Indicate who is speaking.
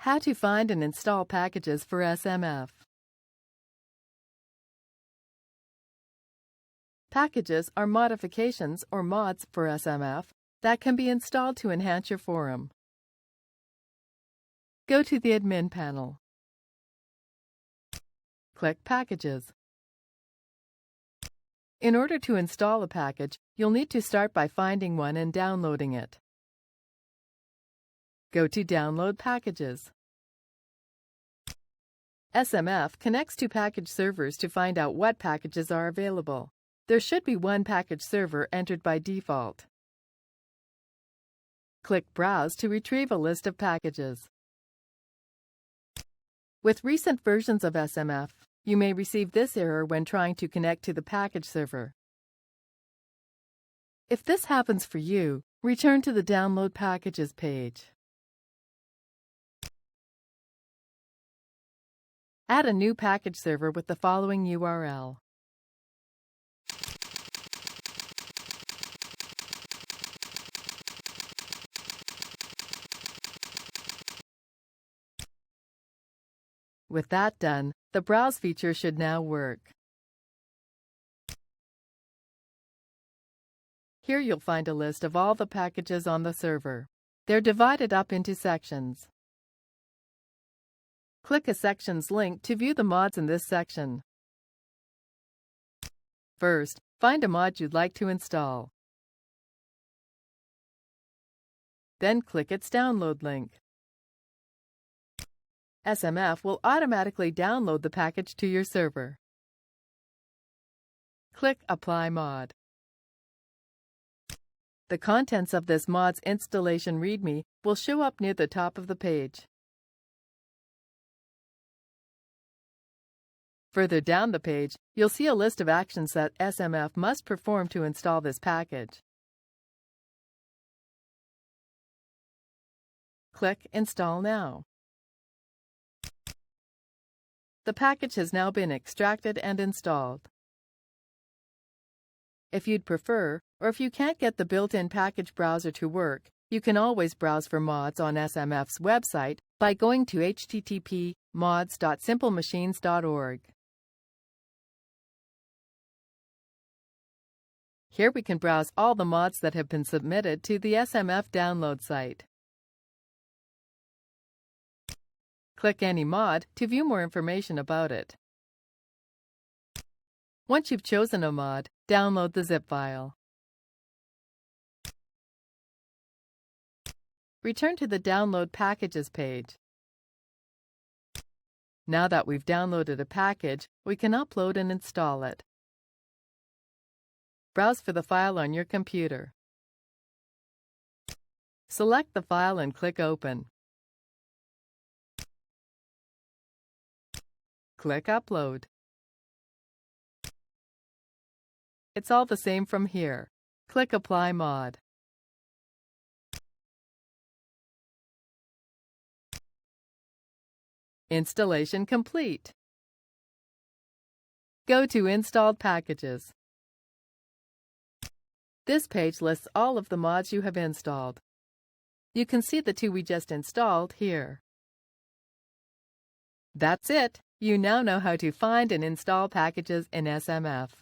Speaker 1: How to find and install packages for SMF. Packages are modifications or mods for SMF that can be installed to enhance your forum. Go to the Admin panel. Click Packages. In order to install a package, you'll need to start by finding one and downloading it. Go to Download Packages. SMF connects to package servers to find out what packages are available. There should be one package server entered by default. Click Browse to retrieve a list of packages. With recent versions of SMF, you may receive this error when trying to connect to the package server. If this happens for you, return to the Download Packages page. Add a new package server with the following URL. With that done, the Browse feature should now work. Here you'll find a list of all the packages on the server. They're divided up into sections. Click a section's link to view the mods in this section. First, find a mod you'd like to install. Then click its download link. SMF will automatically download the package to your server. Click Apply Mod. The contents of this mod's installation README will show up near the top of the page. Further down the page, you'll see a list of actions that SMF must perform to install this package. Click Install Now. The package has now been extracted and installed. If you'd prefer, or if you can't get the built-in package browser to work, you can always browse for mods on SMF's website by going to http://mods.simplemachines.org. Here we can browse all the mods that have been submitted to the SMF download site. Click any mod to view more information about it. Once you've chosen a mod, download the zip file. Return to the Download Packages page. Now that we've downloaded a package, we can upload and install it. Browse for the file on your computer. Select the file and click Open. Click Upload. It's all the same from here. Click Apply Mod. Installation complete. Go to Installed Packages. This page lists all of the mods you have installed. You can see the two we just installed here. That's it! You now know how to find and install packages in SMF.